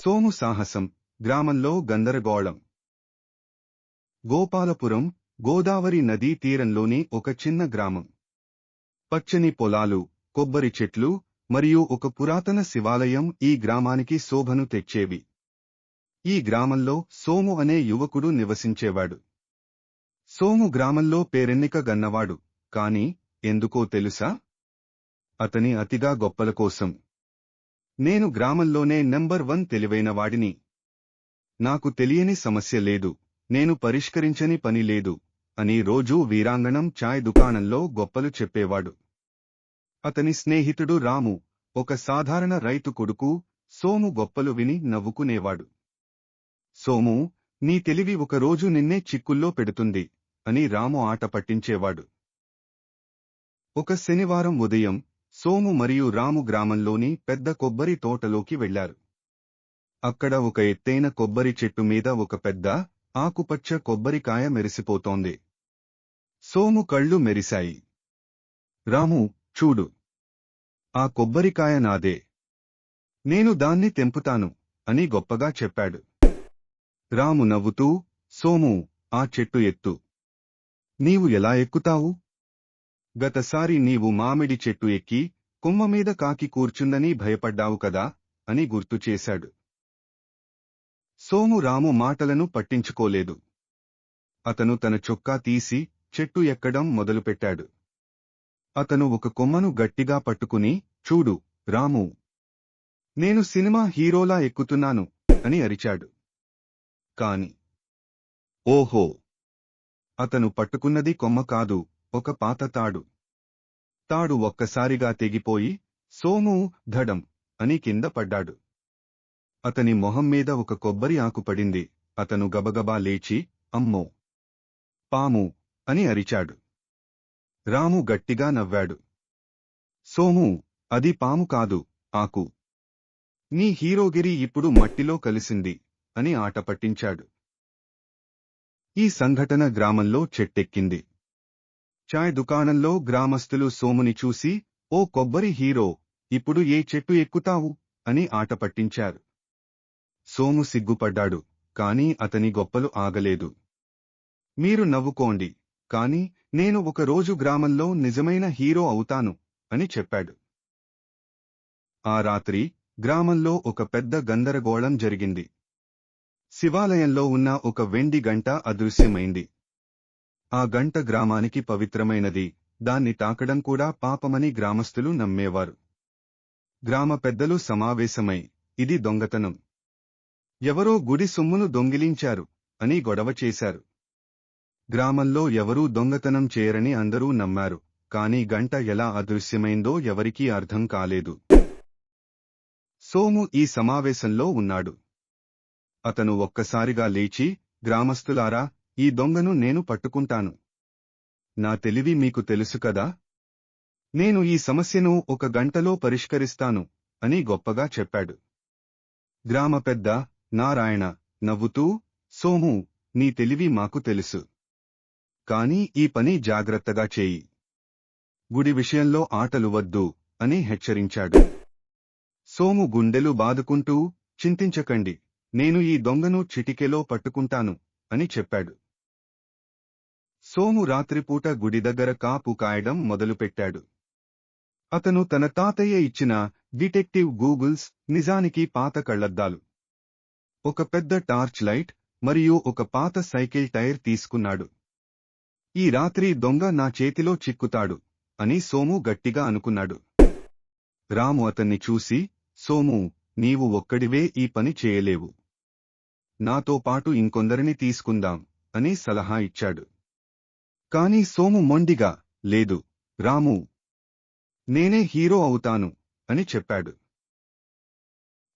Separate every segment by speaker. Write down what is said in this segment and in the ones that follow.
Speaker 1: సోము సాహసం. గ్రామంలో గందరగోళం. గోపాలపురం, గోదావరి నదీ తీరంలోని ఒక చిన్న గ్రామం. పచ్చని పొలాలు, కొబ్బరి చెట్లు మరియు ఒక పురాతన శివాలయం ఈ గ్రామానికి శోభను తెచ్చేవి. ఈ గ్రామంలో సోము అనే యువకుడు నివసించేవాడు. సోము గ్రామంలో పేరెన్నిక గన్నవాడు, కాని ఎందుకో తెలుసా? అతని అతిగా గొప్పల కోసం. నేను గ్రామంలోనే నంబర్ 1 తెలివైనవాడిని. నాకు తెలియని సమస్య లేదు, నేను పరిష్కరించని పని లేదు అని రోజూ వీరాంగణం చాయ్ దుకాణంలో గొప్పలు చెప్పేవాడు. అతని స్నేహితుడు రాము, ఒక సాధారణ రైతు కొడుకు, సోము గొప్పలు విని నవ్వుకునేవాడు. సోము, నీ తెలివి ఒకరోజు నిన్నే చిక్కుల్లో పెడుతుంది అని రాము ఆట పట్టించేవాడు. ఒక శనివారం ఉదయం సోము మరియు రాము గ్రామంలోని పెద్ద కొబ్బరి తోటలోకి వెళ్లారు. అక్కడ ఒక ఎత్తైన కొబ్బరి చెట్టు మీద ఒక పెద్ద, ఆకుపచ్చ కొబ్బరికాయ మెరిసిపోతోంది. సోము కళ్ళు మెరిశాయి. రాము, చూడు, ఆ కొబ్బరికాయ నాదే. నేను దాన్ని తెంపుతాను అని గొప్పగా చెప్పాడు. రాము నవ్వుతూ, సోము, ఆ చెట్టు ఎత్తు. నీవు ఎలా ఎక్కుతావు? గతసారి నీవు మామిడి చెట్టు ఎక్కి కొమ్మమీద కాకి కూర్చుందని భయపడ్డావు కదా అని గుర్తుచేశాడు. సోము రాము మాటలను పట్టించుకోలేదు. అతను తన చొక్కా తీసి చెట్టు ఎక్కడం మొదలుపెట్టాడు. అతను ఒక కొమ్మను గట్టిగా పట్టుకుని, చూడు రాము, నేను సినిమా హీరోలా ఎక్కుతున్నాను అని అరిచాడు. కాని ఓహో! అతను పట్టుకున్నది కొమ్మ కాదు, ఒక పాత తాడు. తాడు ఒక్కసారిగా తెగిపోయి సోము ధడం అని కింద పడ్డాడు. అతని మొహం మీద ఒక కొబ్బరి ఆకు పడింది. అతను గబగబా లేచి, అమ్మో, పాము అని అరిచాడు. రాము గట్టిగా నవ్వాడు. సోము, అది పాము కాదు, ఆకు. నీ హీరోగిరి ఇప్పుడు మట్టిలో కలిసింది అని ఆట పట్టించాడు. ఈ సంఘటన గ్రామంలో చెట్టెక్కింది. చాయ్ దుకాణంలో గ్రామస్తులు సోముని చూసి, ఓ కొబ్బరి హీరో, ఇప్పుడు ఏ చెట్టు ఎక్కుతావు అని ఆట పట్టించారు. సోము సిగ్గుపడ్డాడు, కాని అతని గొప్పలు ఆగలేదు. మీరు నవ్వుకోండి, కాని నేను ఒకరోజు గ్రామంలో నిజమైన హీరో అవుతాను అని చెప్పాడు. ఆ రాత్రి గ్రామంలో ఒక పెద్ద గందరగోళం జరిగింది. శివాలయంలో ఉన్న ఒక వెండి గంట అదృశ్యమైంది. ఆ గంట గ్రామానికి పవిత్రమైనది, దాన్ని తాకడం కూడా పాపమని గ్రామస్తులు నమ్మేవారు. గ్రామ పెద్దలు సమావేశమై, ఇది దొంగతనం, ఎవరో గుడి సొమ్మును దొంగిలించారు అని గొడవ చేశారు. గ్రామంలో ఎవరూ దొంగతనం చేయరని అందరూ నమ్మారు, కాని గంట ఎలా అదృశ్యమైందో ఎవరికీ అర్థం కాలేదు. సోము ఈ సమావేశంలో ఉన్నాడు. అతను ఒక్కసారిగా లేచి, గ్రామస్తులారా, ఈ దొంగను నేను పట్టుకుంటాను. నా తెలివి మీకు తెలుసు కదా, నేను ఈ సమస్యను ఒక గంటలో పరిష్కరిస్తాను అని గొప్పగా చెప్పాడు. గ్రామ పెద్ద నారాయణ నవ్వుతూ, సోము, నీ తెలివి మాకు తెలుసు, కాని ఈ పని జాగ్రత్తగా చేయి. గుడి విషయంలో ఆటలు వద్దు అని హెచ్చరించాడు. సోము గుండెలు బాదుకుంటూ, చింతించకండి, నేను ఈ దొంగను చిటికెలో పట్టుకుంటాను అని చెప్పాడు. సోము రాత్రిపూట గుడి దగ్గర కాపు కాయడం మొదలుపెట్టాడు. అతను తన తాతయ్య ఇచ్చిన డిటెక్టివ్ గూగుల్స్, నిజానికి పాత కళ్లద్దాలు, ఒక పెద్ద టార్చ్ లైట్ మరియు ఒక పాత సైకిల్ టైర్ తీసుకున్నాడు. ఈ రాత్రి దొంగ నా చేతిలో చిక్కుతాడు అని సోము గట్టిగా అనుకున్నాడు. రాము అతన్ని చూసి, సోము, నీవు ఒక్కడివే ఈ పని చేయలేవు, నాతో పాటు ఇంకొందరిని తీసుకుందాం అని సలహా ఇచ్చాడు. కాని సోము మొండిగా, లేదు రాము, నేనే హీరో అవుతాను అని చెప్పాడు.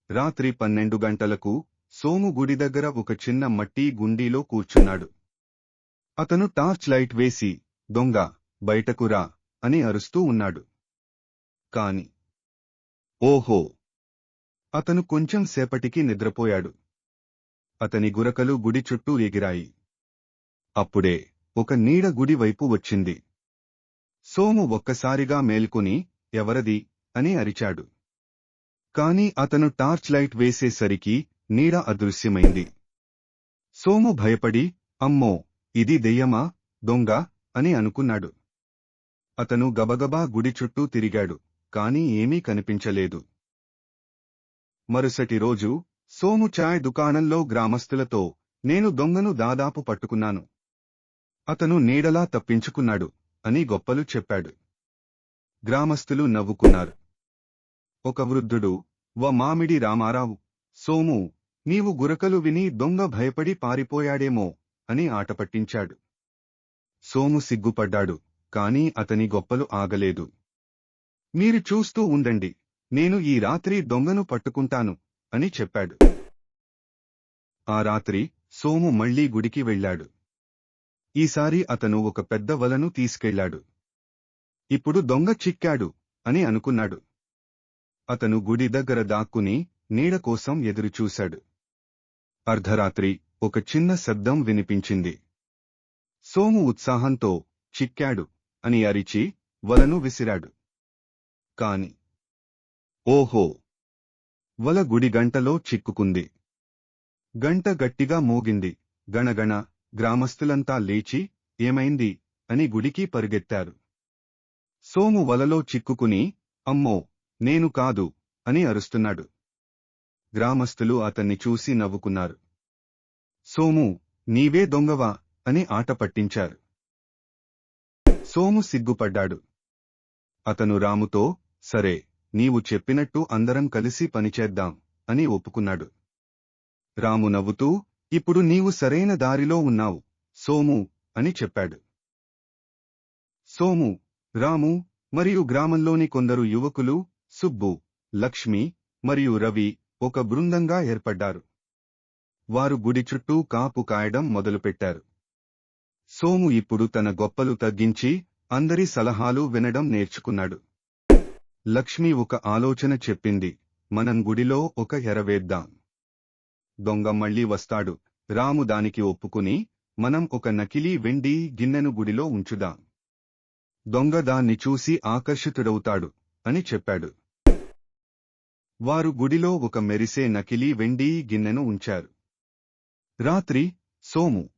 Speaker 1: రాత్రి 12 గంటలకు సోము గుడి దగ్గర ఒక చిన్న మట్టి గుండీలో కూర్చున్నాడు. అతను టార్చ్ లైట్ వేసి, దొంగ, బయటకు రా అని అరుస్తూ ఉన్నాడు. కాని ఓహో! అతను కొంచెం సేపటికి నిద్రపోయాడు. అతని గురకలు గుడి చుట్టూ ఎగిరాయి. అప్పుడే ఒక నీడ గుడి వైపు వచ్చింది. సోము ఒక్కసారిగా మేల్కొని, ఎవరది అని అరిచాడు. కాని అతను టార్చ్ లైట్ వేసేసరికి నీడ అదృశ్యమైంది. సోము భయపడి, అమ్మో, ఇది దెయ్యమా, దొంగ అని అనుకున్నాడు. అతను గబగబా గుడి చుట్టూ తిరిగాడు, కాని ఏమీ కనిపించలేదు. మరుసటి రోజు సోము చాయ్ దుకాణంలో గ్రామస్తులతో, నేను దొంగను దాదాపు పట్టుకున్నాను. అతను నీడలా తప్పించుకున్నాడు అని గొప్పలు చెప్పాడు. గ్రామస్తులు నవ్వుకున్నారు. ఒక వృద్ధుడు, మామిడి రామారావు, సోము, నీవు గురకలు విని దొంగ భయపడి పారిపోయాడేమో అని ఆటపట్టించాడు. సోము సిగ్గుపడ్డాడు, కాని అతని గొప్పలు ఆగలేదు. మీరు చూస్తూ ఉండండి, నేను ఈ రాత్రి దొంగను పట్టుకుంటాను అని చెప్పాడు. ఆ రాత్రి సోము మళ్లీ గుడికి వెళ్లాడు. ఈసారి అతను ఒక పెద్ద వలను తీసుకెళ్లాడు. ఇప్పుడు దొంగ చిక్కాడు అని అనుకున్నాడు. అతను గుడి దగ్గర దాక్కుని నీడ కోసం ఎదురుచూశాడు. అర్ధరాత్రి ఒక చిన్న శబ్దం వినిపించింది. సోము ఉత్సాహంతో, చిక్కాడు అని అరిచి వలను విసిరాడు. కాని ఓహో! వల గుడి గంటలో చిక్కుకుంది. గంట గట్టిగా మోగింది. గణగణ. గ్రామస్తులంతా లేచి, ఏమైంది అని గుడికి పరుగెత్తారు. సోము వలలో చిక్కుకుని, అమ్మో, నేను కాదు అని అరుస్తున్నాడు. గ్రామస్తులు అతన్ని చూసి నవ్వుకున్నారు. సోము, నీవే దొంగవా అని ఆట పట్టించారు. సోము సిగ్గుపడ్డాడు. అతను రాముతో, సరే, నీవు చెప్పినట్టు అందరం కలిసి పనిచేద్దాం అని ఒప్పుకున్నాడు. రాము నవ్వుతూ, ఇప్పుడు నీవు సరైన దారిలో ఉన్నావు, సోము అని చెప్పాడు. సోము, రాము మరియు గ్రామంలోని కొందరు యువకులు, సుబ్బు, లక్ష్మి మరియు రవి ఒక బృందంగా ఏర్పడ్డారు. వారు గుడి చుట్టూ కాపు కాయడం మొదలుపెట్టారు. సోము ఇప్పుడు తన గొప్పలు తగ్గించి అందరి సలహాలు వినడం నేర్చుకున్నాడు. లక్ష్మి ఒక ఆలోచన చెప్పింది, మనం గుడిలో ఒక ఎరవేద్దాం. దొంగ మళ్లీ వస్తాడు. రాము దానికి ఒప్పుకుని, మనం ఒక నకిలీ వెండి గిన్నెను గుడిలో ఉంచుదాం. దొంగ దాన్ని చూసి ఆకర్షితుడవుతాడు అని చెప్పాడు. వారు గుడిలో ఒక మెరిసే నకిలీ వెండి గిన్నెను ఉంచారు. రాత్రి సోము